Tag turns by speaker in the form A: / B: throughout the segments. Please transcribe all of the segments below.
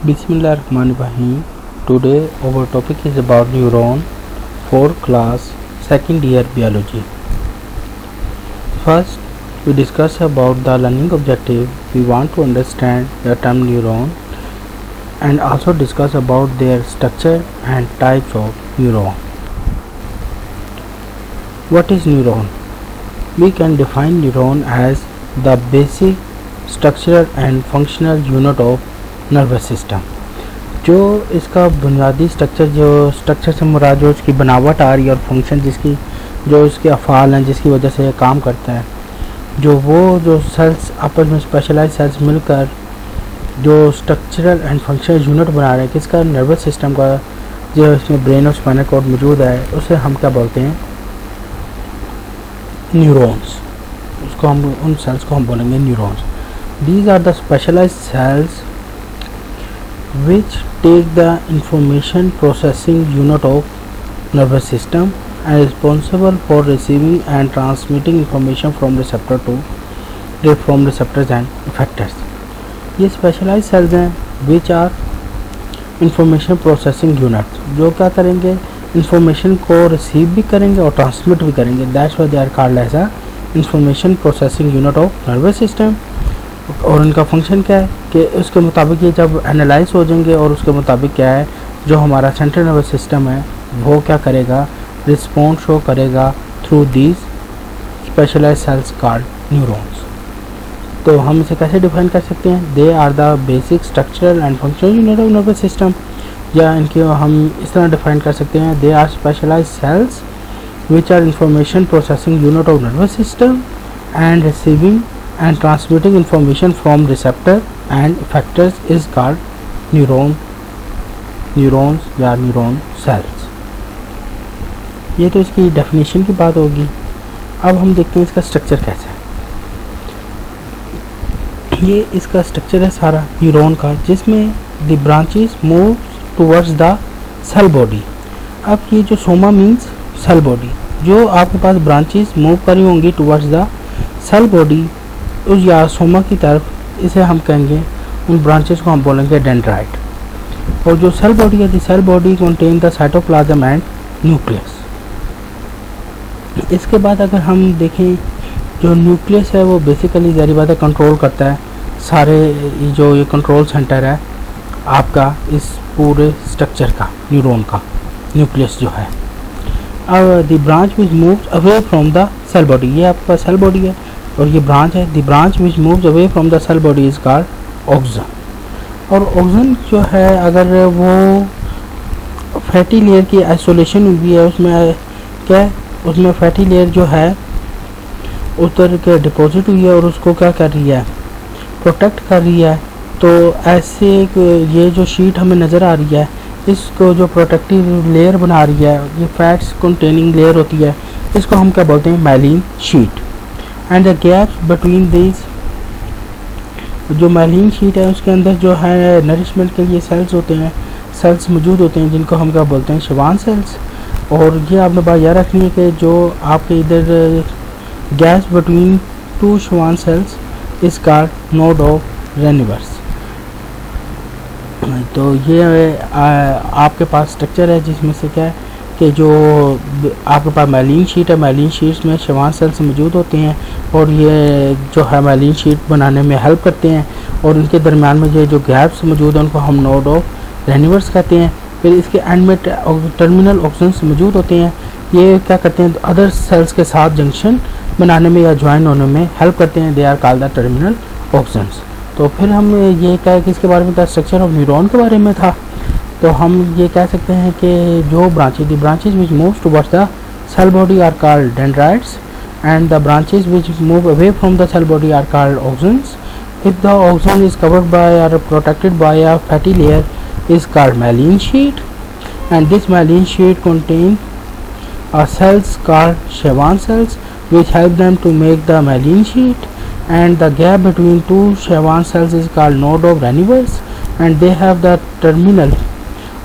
A: Bismillahirrahmanirrahim. Today our topic is about neuron for class second year biology. First, we discuss about the learning objective. We want to understand the term neuron and also discuss about their structure and types of neuron. What is neuron? We can define neuron as the basic structural and functional unit of nervous system. जो इसका बुनियादी structure से मुराद जो इसकी बनावट आ रही है और फंक्शन जिसकी जो इसके अफ़ाल हैं जिसकी वजह से काम करता है, जो सेल्स आपस में स्पेशलाइज सेल्स मिलकर जो स्ट्रक्चरल एंड फंक्शनल यूनिट बना रहे हैं किसका नर्वस सिस्टम का, जो इसमें ब्रेन और स्पाइनल कॉर्ड मौजूद है, उसे हम क्या बोलते हैं? न्यूरॉन्स। उसको हम उन सेल्स को हम बोलेंगे neurons. These are the specialised cells which take the information processing unit of nervous system and is responsible for receiving and transmitting information from receptors and effectors. ये specialized cells हैं which are information processing units, जो क्या करेंगे, information को receive भी करेंगे और transmit भी करेंगे. That's why they are called as a information processing unit of nervous system. और इनका फंक्शन क्या है कि उसके मुताबिक ये जब एनालाइज हो जाएंगे और उसके मुताबिक क्या है जो हमारा सेंट्रल नर्वस सिस्टम है वो क्या करेगा, रिस्पॉन्स शो करेगा through these specialised cells called neurons. तो हम इसे कैसे डिफाइन कर सकते हैं? They are the basic structural and functional unit of nervous system, या इनके हम इस तरह डिफाइन कर सकते हैं, they are specialised cells which are information processing unit of nervous system and receiving and transmitting information from receptor and effectors is called neurons या neuron cells। ये तो इसकी डेफिनेशन की बात होगी। अब हम देखते हैं इसका स्ट्रक्चर कैसा है। ये इसका स्ट्रक्चर है सारा न्यूरॉन का, जिसमें the branches move towards the cell body. अब ये जो सोमा मीन्स सेल बॉडी, जो आपके पास ब्रांचेस मूव करी होंगी टुवर्ड्स द सेल बॉडी उस या सोमा की तरफ, इसे हम कहेंगे, उन ब्रांचेस को हम बोलेंगे डेंड्राइट। और जो सेल बॉडी है, the cell body contain the cytoplasm and nucleus. इसके बाद अगर हम देखें जो न्यूक्लियस है वो बेसिकली ज़ाहिर बात है कंट्रोल करता है सारे, जो ये कंट्रोल सेंटर है आपका इस पूरे स्ट्रक्चर का, न्यूरॉन का न्यूक्लियस जो है। अब the branch which moves away from the cell body, ये आपका सेल बॉडी है और ये ब्रांच है। The branch which moves away from the cell body is called axon. और ऑक्सन जो है अगर वो फैटी लेयर की आइसोलेशन हुई है, उसमें क्या है, उसमें फैटी लेयर जो है उतर के डिपॉजिट हुई है और उसको क्या कर रही है, प्रोटेक्ट कर रही है। तो ऐसे ये जो शीट हमें नज़र आ रही है, इसको जो प्रोटेक्टिव लेयर बना रही है, ये फैट्स कंटेनिंग लेयर होती है, इसको हम क्या बोलते हैं? Myelin sheath. And the gap between this, जो माइलिन शीट है उसके अंदर जो है नरिशमेंट के लिए सेल्स होते हैं, सेल्स मौजूद होते हैं जिनको हम क्या बोलते हैं? Schwann cells. और ये आपने बात याद रखनी है कि जो आपके इधर gap between two Schwann cells is called node of Ranvier. तो ये आपके पास स्ट्रक्चर है जिसमें से क्या है कि जो आपके पास माइलिन शीट है, माइलिन शीट्स में श्वान सेल्स मौजूद होते हैं और ये जो है माइलिन शीट बनाने में हेल्प करते हैं। और इनके दरमियान में ये जो गैप्स मौजूद हैं उनको हम नोड ऑफ रेनिवर्स कहते हैं। फिर इसके एंड में टर्मिनल ऑक्सन्स मौजूद होते हैं, ये क्या करते हैं? अदर सेल्स के साथ जंक्शन बनाने में या ज्वाइन होने में हेल्प करते हैं। They are called the terminal axons. तो फिर हम ये क्या है कि इसके बारे में था, स्ट्रक्चर ऑफ न्यूरॉन के बारे में था। तो हम ये कह सकते हैं कि जो branches which move towards the cell body are called dendrites and the branches which move away from the cell body are called axons. If the axon is covered by or protected by a fatty layer is called myelin sheath and this myelin sheath contain cells called Schwann cells which help them to make the myelin sheet, and the gap between two Schwann cells is called node of Ranvier, and they have the terminal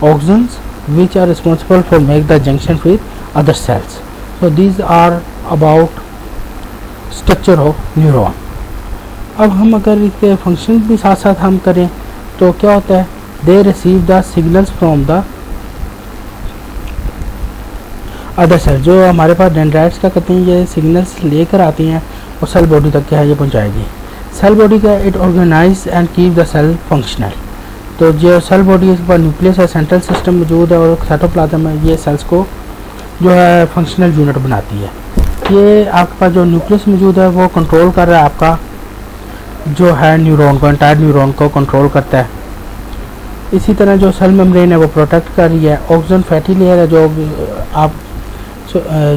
A: axons which are responsible for make the junction with other cells. So these are about structure of neuron. अब हम अगर इसके function भी साथ साथ हम करें तो क्या होता है they receive the signals from the other cell. जो हमारे पास डेंड्राइट्स क्या करते हैं, ये सिग्नल्स लेकर आती हैं और सेल बॉडी तक क्या है ये पहुंचाएगी। सेल बॉडी का it organise and keep the cell functional. तो जो सेल बॉडी इसके पास न्यूक्लियस है, सेंट्रल सिस्टम मौजूद है और साइटोप्लाज्म है, ये सेल्स को जो है फंक्शनल यूनिट बनाती है। ये आपके पास जो न्यूक्लियस मौजूद है वो कंट्रोल कर रहा है आपका जो है न्यूरॉन को, एंटायर न्यूरॉन को कंट्रोल करता है। इसी तरह जो सेल मेम्ब्रेन है वो प्रोटेक्ट कर रही है। ऑक्सीजन फैटी लेयर है जो आप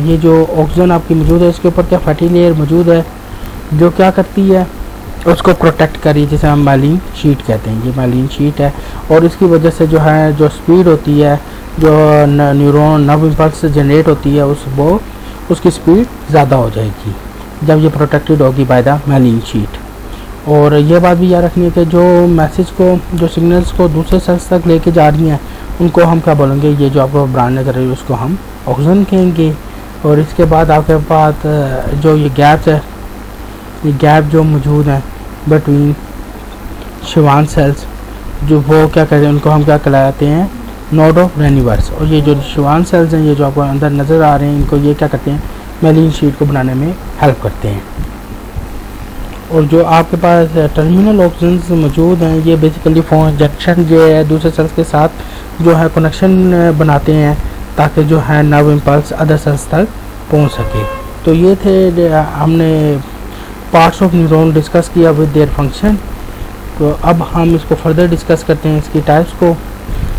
A: ये जो ऑक्सीजन आपकी मौजूद है इसके ऊपर क्या फैटी लेयर मौजूद है जो क्या करती है उसको प्रोटेक्ट कर रही है, जिसे हम माइलिन शीट कहते हैं। ये माइलिन शीट है और इसकी वजह से जो है जो स्पीड होती है, जो न्यूरॉन नर्व इम्पल्स जनरेट होती है वो उसकी स्पीड ज़्यादा हो जाएगी जब ये प्रोटेक्टेड होगी बाय द माइलिन शीट। और ये बात भी याद रखनी है कि जो मैसेज को, जो सिग्नल्स को दूसरे सेल्स तक लेके जा रही हैं उनको हम क्या बोलेंगे, ये जो आपको ब्रांड नजर है उसको हम ऑक्सीजन कहेंगे। और इसके बाद आपके पास जो ये गैप्स है, ये गैप जो मौजूद हैं बिटवीन शिवान सेल्स, जो वो क्या कहते हैं उनको हम क्या कहलाते हैं, नोड ऑफ रेनिवर्स। और ये जो शिवान सेल्स हैं, ये जो आपको अंदर नज़र आ रहे हैं, इनको ये क्या करते हैं, माइलिन शीट को बनाने में हेल्प करते हैं। और जो आपके पास टर्मिनल ऑक्सीजन मौजूद हैं, ये बेसिकली फोन जंक्शन जो है दूसरे सेल्स के साथ जो है कनेक्शन बनाते हैं ताकि जो है नर्व इम्पल्स अदर सेल्स तक पहुंच सके। तो ये थे हमने पार्ट्स ऑफ न्यूरॉन डिस्कस किया विद देयर फंक्शन। तो अब हम इसको फर्दर डिस्कस करते हैं इसकी टाइप्स को।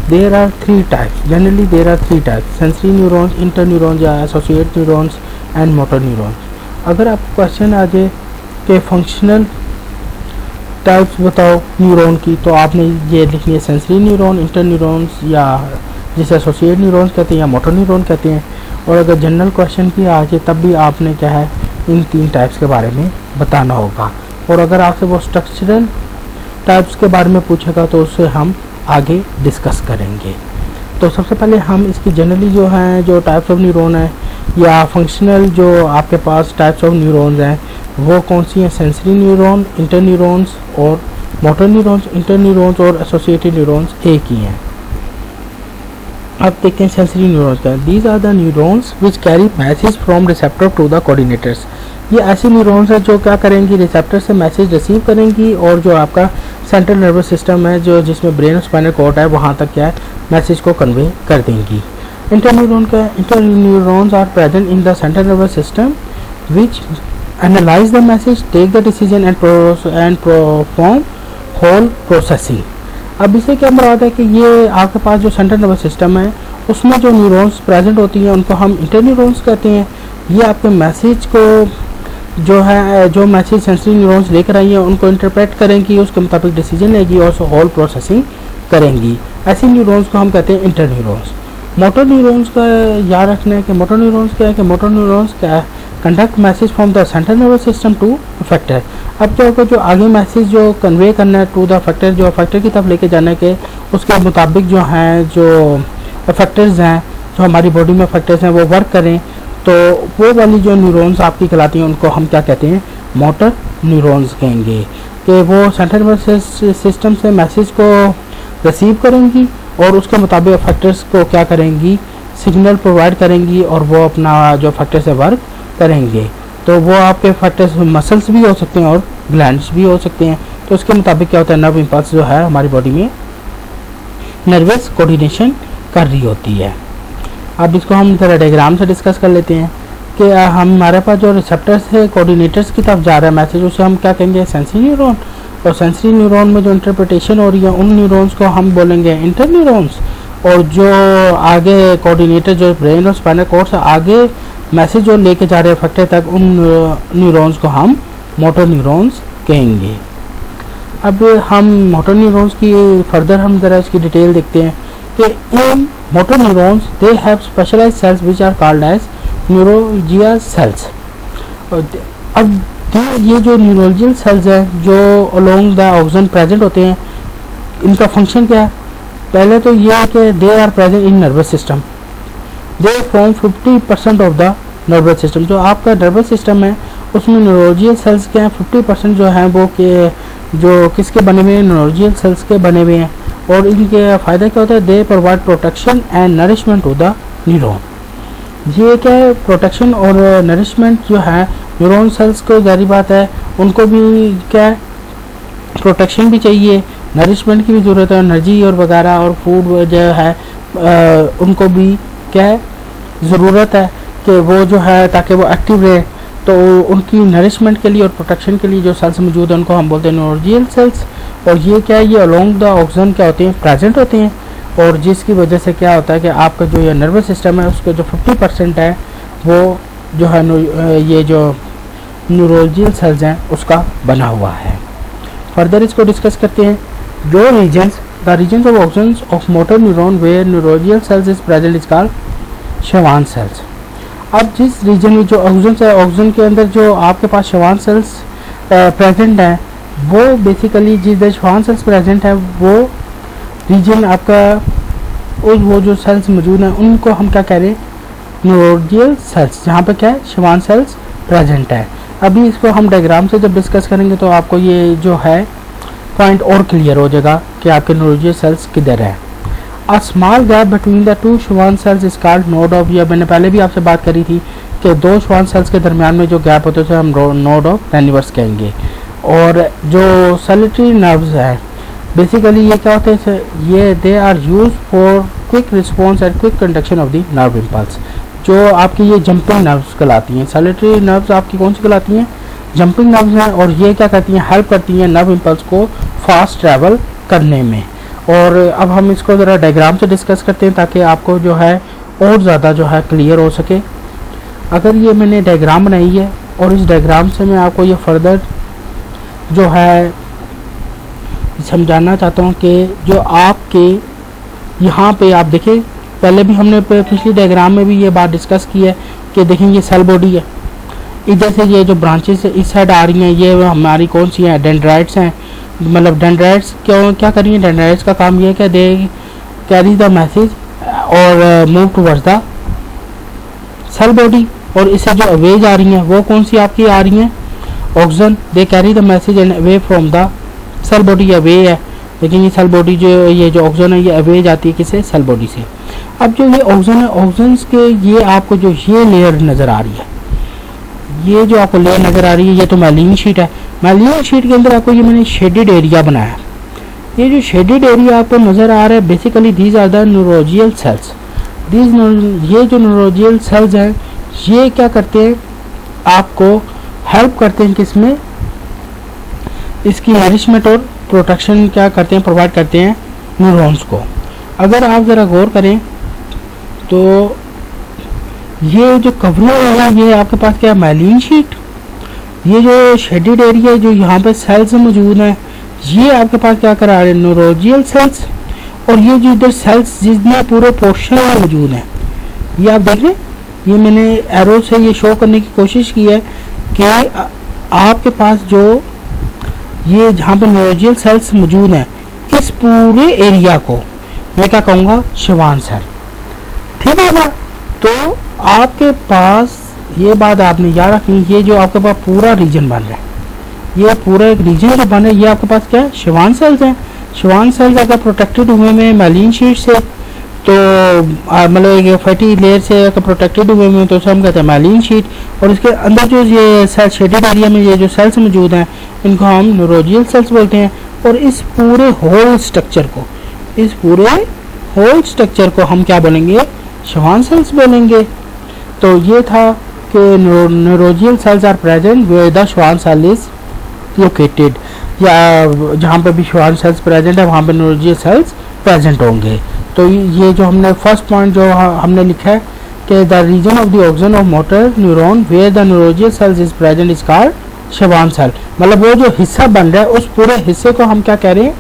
A: There are 3 types, generally there are 3 types, sensory neurons, inter neurons या associate neurons and motor neurons. अगर आपको क्वेश्चन आ जाए कि फंक्शनल टाइप्स बताओ न्यूरॉन की, तो आपने ये लिखनी है सेंसरी न्यूरॉन, इंटर न्यूरॉन्स या जिसे एसोसिएट न्यूरॉन्स कहते हैं या मोटर न्यूरॉन कहते हैं। और अगर जनरल क्वेश्चन की आ जाए तब भी आपने क्या है इन 3 टाइप्स के बारे में बताना होगा। और अगर आपसे वो स्ट्रक्चरल टाइप्स के बारे में पूछेगा तो उससे हम आगे डिस्कस करेंगे। तो सबसे पहले हम इसकी जनरली जो है जो टाइप्स ऑफ न्यूरॉन है या फंक्शनल जो आपके पास टाइप्स ऑफ न्यूरॉन्स हैं वो कौन सी हैं, सेंसरी न्यूरॉन, इंटर न्यूरॉन्स और मोटर न्यूरॉन्स। इंटर न्यूरॉन्स और एसोसिएटेड न्यूरॉन्स एक ही हैं। अब देखते हैं सेंसरी न्यूरॉन्स का। These are the neurons which carry message from receptor to the coordinators. ये ऐसी न्यूरॉन्स है जो क्या करेंगी, रिसेप्टर से मैसेज रिसीव करेंगी और जो आपका सेंट्रल नर्वस सिस्टम है जो जिसमें ब्रेन और स्पाइनल कॉर्ड है वहाँ तक क्या है मैसेज को कन्वे कर देंगी। इंटर न्यूरॉन का, inter neurons are present in the central nervous system which analyse the message, take the decision and perform whole processing. अब इससे क्या मुराद है कि ये आपके पास जो सेंट्रल नर्वस सिस्टम है उसमें जो न्यूरॉन्स प्रेजेंट होती हैं उनको हम इंटर न्यूरॉन्स कहते हैं। ये आपके मैसेज को जो है जो मैसेज सेंसरी न्यूरॉन्स लेकर आई है उनको इंटरप्रेट करेंगी, उसके मुताबिक डिसीजन लेगी और होल प्रोसेसिंग करेंगी। ऐसी न्यूरॉन्स को हम कहते हैं इंटर न्यूरॉन्स। मोटर न्यूरॉन्स का याद रखना है कि मोटर न्यूरॉन्स क्या है कि मोटर न्यूरॉन्स क्या conduct message from the central nervous system to effector. अब क्या होगा, जो आगे मैसेज जो कन्वे करना है टू द अफेक्टर, जो अफेक्टर की तरफ लेके जाने के उसके मुताबिक जो हैं जो अफेक्टर्स हैं, जो हमारी बॉडी में अफेक्टर्स हैं वो वर्क करें, तो वो वाली जो न्यूरॉन्स आपकी कहलाती हैं उनको हम क्या कहते हैं, मोटर न्यूरॉन्स कहेंगे। कि वो सेंट्रल नर्वस सिस्टम से मैसेज को रिसीव करेंगी और उसके मुताबिक अफेक्टर्स को क्या करेंगी, सिग्नल प्रोवाइड करेंगी और वो अपना जो अफेक्टर से वर्क करेंगे। तो वो आपके फैक्टर्स मसल्स भी हो सकते हैं और ग्लैंड्स भी हो सकते हैं। तो उसके मुताबिक क्या होता है, नर्व इम्पल्स जो है हमारी बॉडी में नर्वस कोऑर्डिनेशन कर रही होती है। अब इसको हम जरा डायग्राम से डिस्कस कर लेते हैं कि हमारे पास जो रिसेप्टर्स है कोऑर्डिनेटर्स की तरफ जा रहा है मैसेज, उसे हम क्या कहेंगे, सेंसरी न्यूरॉन। और सेंसरी न्यूरॉन में जो इंटरप्रिटेशन हो रही है उन न्यूरॉन्स को हम बोलेंगे इंटर न्यूरॉन्स। और जो आगे कोऑर्डिनेटर जो ब्रेन और स्पाइनल कॉर्ड से आगे मैसेज जो लेके जा रहे हैं फैक्टर तक, उन न्यूरॉन्स को हम मोटर न्यूरॉन्स कहेंगे। अब हम मोटर न्यूरॉन्स की फर्दर हम ज़रा इसकी डिटेल देखते हैं कि इन motor neurons they have specialized cells which are called as neuroglial cells. अब ये जो न्यूरोजियल सेल्स हैं जो अलोंग द ऑक्सीजन प्रेजेंट होते हैं, इनका फंक्शन क्या है, पहले तो ये है कि they are present in nervous system, they form 50% of the nervous system. जो आपका नर्वस सिस्टम है उसमें न्यूरोजियल सेल्स के हैं 50% जो हैं वो के जो किसके बने हुए हैं, न्यूरोजियल सेल्स के बने हुए हैं। और इनके फ़ायदा क्या होता है, they provide protection and nourishment to the neuron. ये क्या है, प्रोटेक्शन और नरिशमेंट जो है न्यूरॉन सेल्स को, जारी बात है उनको भी क्या है, प्रोटेक्शन भी चाहिए, नरिशमेंट की भी ज़रूरत है, एनर्जी और वगैरह और फूड जो है उनको भी क्या है ज़रूरत है कि वो जो है ताकि वो एक्टिव रहे। तो उनकी नरिशमेंट के लिए और प्रोटेक्शन के लिए जो सेल्स मौजूद हैं उनको हम बोलते हैं न्यूरोजियल सेल्स। और ये क्या है, ये अलोंग द ऑक्सीजन क्या होते हैं, प्रेजेंट होते हैं, और जिसकी वजह से क्या होता है कि आपका जो ये नर्वस सिस्टम है उसका जो 50% है वो जो है ये जो न्यूरोजियल सेल्स हैं उसका बना हुआ है। फर्दर इसको डिस्कस करते हैं। जो regions, the regions of oxygen of motor neuron where neuroglial cells is present is called Schwann cells. अब जिस रीजन में जो ऑक्सीजन है, ऑक्सीजन के अंदर जो आपके पास शवान सेल्स प्रेजेंट हैं, वो बेसिकली जिस शवान सेल्स प्रेजेंट है वो रीजन आपका वो जो सेल्स मौजूद हैं उनको हम क्या कह रहे हैं, न्यूरोजियल सेल्स, जहाँ पे क्या है शवान सेल्स प्रेजेंट है। अभी इसको हम डायग्राम से जब डिस्कस करेंगे तो आपको ये जो है पॉइंट और क्लियर हो जाएगा कि आपके न्यूरोजियल सेल्स किधर है। A small gap between the two Schwann cells is called node of, या मैंने पहले भी आपसे बात करी थी कि दो शवान सेल्स के दरमियान में जो गैप होते हैं हम नोड ऑफ रेनिवर्स कहेंगे। और जो सैलिटरी नर्व्स है बेसिकली ये क्या होते हैं, ये they are use for quick response and quick conduction of the nerve impulse. जो आपकी ये जंपिंग नर्व्स कहलाती हैं, सैलिटरी नर्व्स आपकी कौन सी कहलाती हैं, जंपिंग नर्व्स हैं, और ये क्या करती हैं, हेल्प करती हैं नर्व इम्पल्स को फास्ट ट्रैवल करने में। और अब हम इसको ज़रा डायग्राम से डिस्कस करते हैं ताकि आपको जो है और ज़्यादा जो है क्लियर हो सके। अगर ये मैंने डायग्राम बनाई है और इस डायग्राम से मैं आपको ये फर्दर जो है समझाना चाहता हूँ कि जो आपके यहाँ पे आप देखें, पहले भी हमने पिछली डायग्राम में भी ये बात डिस्कस की है कि देखें ये सेल बॉडी है, इधर से ये जो ब्रांचेस इस साइड आ रही हैं ये हमारी कौन सी हैं, डेंड्राइट्स हैं। मतलब डेंड्राइट्स क्या कर रही हैं, डेंड्राइट्स का काम ये है कि दे कैरी द मैसेज और move towards the cell body. और इससे जो अवेज आ रही हैं वो कौन सी आपकी आ रही हैं, ऑक्सीजन, they carry the message and away from the cell body, away है, लेकिन ये सेल बॉडी जो ये जो ऑक्सीजन है ये अवे जाती है किसे, सेल बॉडी से। अब जो ये ऑक्सीजन है, ऑक्सीजन के ये आपको जो ये लेयर नज़र आ रही है, ये जो आपको लेयर नज़र आ रही है ये तो माइलिन शीट है। माइलिन शीट के अंदर आपको ये मैंने शेडेड एरिया बनाया। ये जो शेडेड एरिया आपको नज़र आ रहा है basically these are the neuroglial cells. ये जो न्यूरोजियल सेल्स हैं ये क्या करते हैं, आपको हेल्प करते हैं किसमें, इसकी नरिशमेंट और प्रोटेक्शन क्या करते हैं, प्रोवाइड करते हैं न्यूरॉन्स को। अगर आप ज़रा गौर करें तो ये जो कवरिंग है ये आपके पास क्या है, माइलिन शीट। ये जो शेडेड एरिया जो यहाँ पे सेल्स मौजूद हैं ये आपके पास क्या करा रहे हैं, न्यूरोजियल सेल्स। और ये जो इधर सेल्स जितने पूरे पोर्शन में मौजूद हैं ये आप देख रहे हैं, ये मैंने एरो से ये शो करने की कोशिश की है कि आपके पास जो ये जहाँ पे न्यूरोजियल सेल्स मौजूद हैं इस पूरे एरिया को मैं क्या कहूँगा, शवान सेल। ठीक है ना, तो आपके पास ये बात आपने याद रखनी, ये जो आपके पास पूरा रीजन बन रहा है, ये पूरा एक रीजन जो बन रहा है ये आपके पास क्या है, शवान सेल्स हैं। शवान सेल्स अगर प्रोटेक्टेड हुए में माइलिन शीट से, तो मतलब एक फैटी लेयर से अगर प्रोटेक्टेड हुए में तो हम कहते हैं माइलिन शीट। और इसके अंदर जो ये सेल शेडेड एरिया में ये जो सेल्स मौजूद हैं इनको हम न्यूरोजियल सेल्स बोलते हैं। और इस पूरे होल स्ट्रक्चर को हम क्या बोलेंगे, शवान सेल्स बोलेंगे। तो ये था कि neuroglial cells are present where the Schwann cell is located, या जहाँ पे भी शवान सेल्स प्रेजेंट है वहाँ पे न्यूरोजियल सेल्स प्रेजेंट होंगे। तो ये जो हमने फर्स्ट पॉइंट जो हमने लिखा है कि the region of the oxygen of motor neuron where the neuroglial cells is present is called Schwann cell. मतलब वो जो हिस्सा बन रहा है उस पूरे हिस्से को हम क्या कह रहे हैं,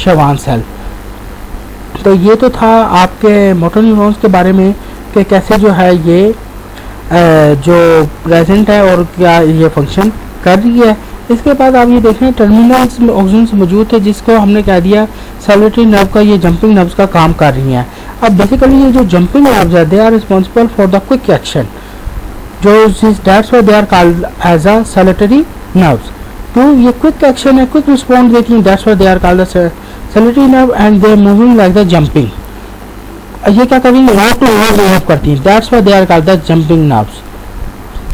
A: शवान सेल। तो ये तो था आपके मोटर न्यूरॉन्स के बारे में कि कैसे जो है ये जो प्रेजेंट है और क्या ये फंक्शन कर रही है। इसके बाद आप ये देखें टर्मिनल्स में ऑक्सीजन मौजूद थे जिसको हमने कह दिया सैलिटरी नर्व का, ये जंपिंग नर्व्स का काम कर रही हैं। अब बेसिकली ये जो जंपिंग नर्व्स है they are responsible for the quick action, जो that's why they are called as a saltatory nerves. तो ये क्विक एक्शन है, क्विक रिस्पॉन्स देती हैं, that's why they are called saltatory nerve and they moving like the jumping, ये क्या करेंगे, nerve to nerve move करती हैं, that's why they are called the jumping nerves.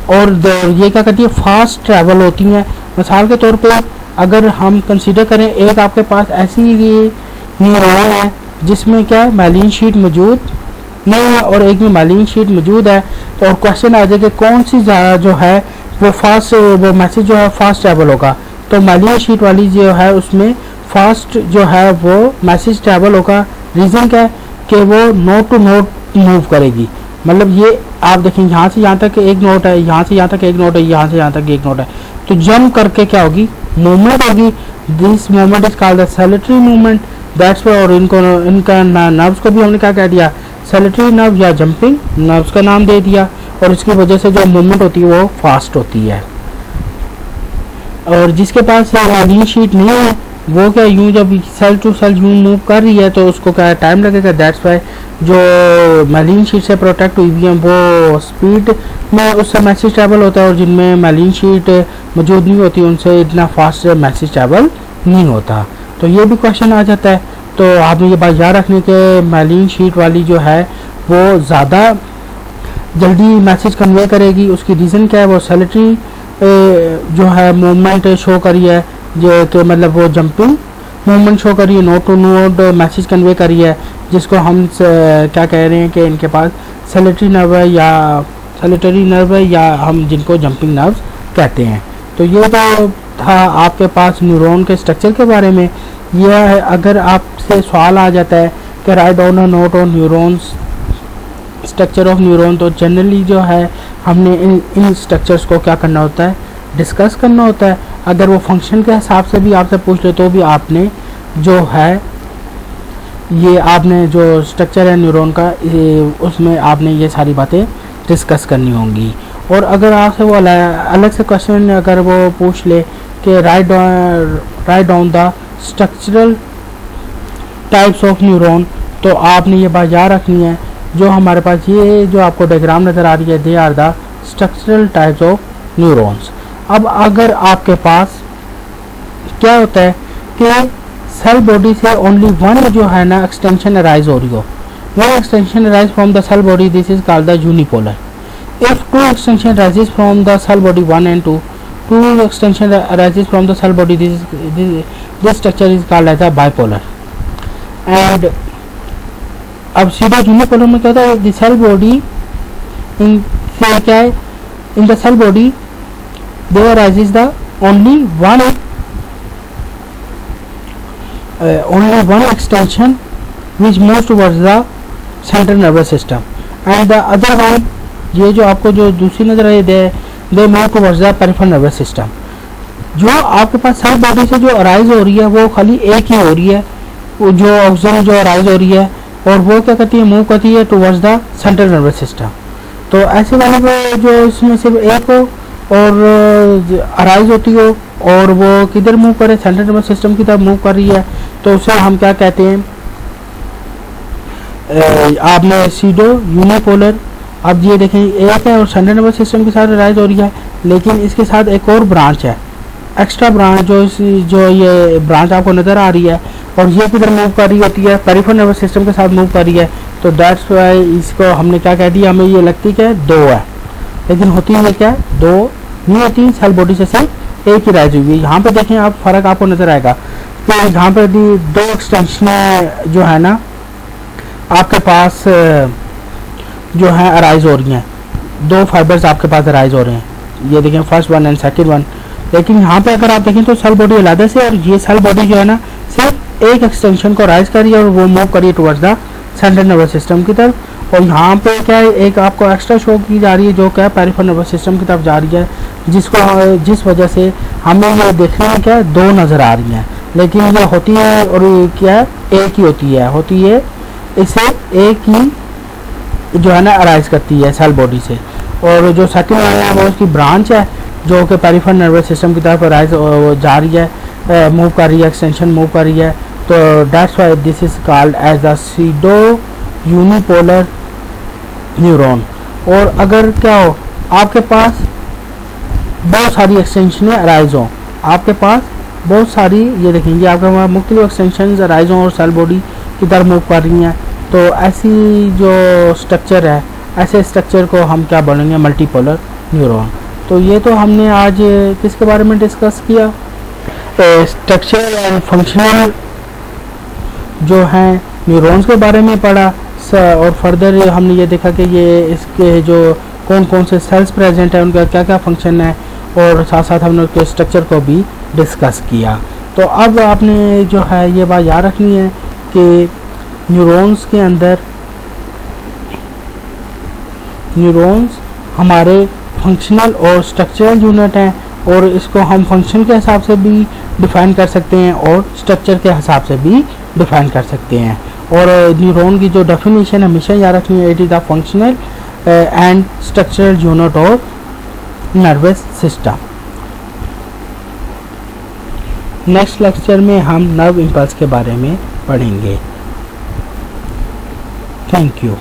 A: और ये क्या करती है, फास्ट ट्रैवल होती हैं। मिसाल के तौर पे अगर हम कंसीडर करें, एक आपके पास ऐसी न्यूरॉन है जिसमें क्या है, माइलिन शीट मौजूद नहीं है और एक में माइलिन शीट मौजूद है, तो और क्वेश्चन आ जाए कि कौन सी जो है वो फास्ट, वो मैसेज जो है फास्ट ट्रैवल होगा, तो माइलिन शीट वाली जो है उसमें फास्ट जो है वो मैसेज ट्रैवल होगा। रीज़न क्या है कि वो नोट टू नोट मूव करेगी, मतलब ये आप देखें यहाँ से यहाँ तक एक नोट है, यहाँ से यहाँ तक एक नोट है, यहाँ से यहाँ तक एक नोट है, तो जंप करके क्या होगी, मूवमेंट होगी। This movement is called the saltatory movement, that's why. और इनका नर्व्स को भी हमने क्या कह दिया, सेलेटरी नर्व या जंपिंग नर्व्स का नाम दे दिया, और इसकी वजह से जो मूवमेंट होती है वो फास्ट होती है। और जिसके पास माइलिन शीट नहीं है वो क्या, यूं जब सेल टू सेल यूं मूव कर रही है तो उसको क्या टाइम लगेगा, दैट्स वाई जो माइलिन शीट से प्रोटेक्ट हुई हुई है वो स्पीड में उससे मैसेज ट्रैवल होता है, और जिनमें माइलिन शीट मौजूद नहीं होती उनसे इतना फास्ट मैसेज ट्रैवल नहीं होता। तो ये भी क्वेश्चन आ जाता है। तो आपने ये बात याद रखनी कि माइलिन शीट वाली जो है वो ज़्यादा जल्दी मैसेज कन्वे करेगी। उसकी रीज़न क्या है, वो सेलेटरी जो है मूवमेंट शो करी है, जो कि मतलब वो जंपिंग मूवमेंट शो करी है, node to node message convey करी है, जिसको हम क्या कह रहे हैं कि इनके पास सेलेटरी नर्व है या हम जिनको जंपिंग नर्व्स कहते हैं। तो ये तो था आपके पास न्यूरॉन के स्ट्रक्चर के बारे में। यह है, अगर आपसे सवाल आ जाता है कि write down a note on neurons, structure of neuron, तो जनरली जो है हमने इन स्ट्रक्चर्स को क्या करना होता है, डिस्कस करना होता है। अगर वो फंक्शन के हिसाब से भी आपसे पूछ ले तो भी आपने जो है ये आपने जो स्ट्रक्चर है न्यूरॉन का उसमें आपने ये सारी बातें डिस्कस करनी होंगी। और अगर आपसे वो अलग से क्वेश्चन अगर वो पूछ ले कि write down the structural types of neuron, तो आपने ये बात याद रखनी है, जो हमारे पास ये जो आपको डायग्राम नज़र आ रही है, they are the structural types of neurons. अब अगर आपके पास क्या होता है कि सेल बॉडी से ओनली वन जो है ना एक्सटेंशन अराइज हो रही हो, one extension arise from the cell body, this is called the unipolar. If two extension arises from the cell body 1 and 2, two extension arises from the cell body, this structure is called as a bipolar। and अब सीधा unipolar में क्या होता है, the cell body in क्या है, in the cell body there arises the only one extension which moves towards the central nervous system, and the other one, ये जो आपको जो दूसरी नजर आई they move towards the peripheral nervous system। जो आपके पास सेल बॉडी से जो अराइज हो रही है वो खाली एक ही हो रही है, वो जो ऑक्सीजन जो अराइज हो रही है, और वो क्या करती है, मूव करती है towards the central nervous system. तो ऐसे वाले जो इसमें सिर्फ एक हो और अराइज होती हो और वो किधर मूव करे, सेंट्रल नर्वस सिस्टम की तरफ मूव कर रही है, तो उसे हम क्या कहते हैं, आपने सीडो यूनिपोलर। अब ये देखें एक है और सेंट्रल नर्वस सिस्टम के साथ अराइज हो रही है, लेकिन इसके साथ एक और ब्रांच है, एक्स्ट्रा ब्रांच, जो ये ब्रांच आपको नज़र आ रही है, और ये किधर मूव कर रही होती है, पेरिफेरल नर्वस सिस्टम के साथ मूव कर रही है। तो दैट्स वाई इसको हमने क्या कह दिया, हमें ये लगती है दो है, लेकिन होती है क्या है, दो नहीं होती, सेल बॉडी से सिर्फ एक ही राइज हुई है। यहाँ पे देखें आप, फ़र्क आपको नज़र आएगा कि यहाँ पे दो एक्सटेंशन जो है ना आपके पास जो है अराइज हो रही हैं, दो फाइबर्स आपके पास अराइज हो रहे हैं, ये देखें first one and second one. लेकिन यहाँ पे अगर आप देखें तो सेल बॉडी अलग से, और ये सेल बॉडी जो है ना सिर्फ एक एक्सटेंशन को राइज करिए और वो मूव करिए towards the central nervous system की तरफ। और यहाँ पे क्या है, एक आपको एक्स्ट्रा शो की जा रही है जो क्या पेरिफेरल नर्वस सिस्टम की तरफ जा रही है, जिस वजह से हमें ये देखने में क्या है, दो नज़र आ रही हैं, लेकिन ये होती है और ये क्या है, एक ही होती है इसे एक ही जो है ना अराइज करती है सेल बॉडी से। और जो सेकंड वन है वो उसकी ब्रांच है जो कि पेरिफेरल नर्वस सिस्टम की तरफ अराइज जा रही है, मूव कर रही है, एक्सटेंशन मूव कर रही है। तो that's why this is called as the pseudo unipolar neuron. और अगर क्या हो, आपके पास बहुत सारी एक्सटेंशन अराइज हो, आपके पास बहुत सारी ये देखेंगे आपके पास मुख्तलिफ एक्सटेंशन राइज और सेल बॉडी की तरफ मूव कर रही हैं। तो ऐसी जो स्ट्रक्चर है, ऐसे स्ट्रक्चर को हम क्या बोलेंगे, मल्टीपोलर न्यूरॉन। तो ये तो हमने आज किसके बारे में डिस्कस किया, स्ट्रक्चर एंड फंक्शनल जो हैं न्यूरॉन्स के बारे में पढ़ा। और फर्दर हमने ये देखा कि ये इसके जो कौन कौन से सेल्स प्रेजेंट हैं, उनका क्या क्या फंक्शन है, और साथ साथ हमने उसके स्ट्रक्चर को भी डिस्कस किया। तो अब आपने जो है ये बात याद रखनी है कि न्यूरॉन्स के अंदर न्यूरॉन्स हमारे फंक्शनल और स्ट्रक्चरल यूनिट हैं, और इसको हम फंक्शन के हिसाब से भी डिफ़ाइन कर सकते हैं और स्ट्रक्चर के हिसाब से भी डिफ़ाइन कर सकते हैं। और न्यूरॉन की जो डेफिनेशन हमेशा याद रखनी है, it is the functional and structural unit of nervous system. Next lecture में हम नर्व इम्पल्स के बारे में पढ़ेंगे। Thank you.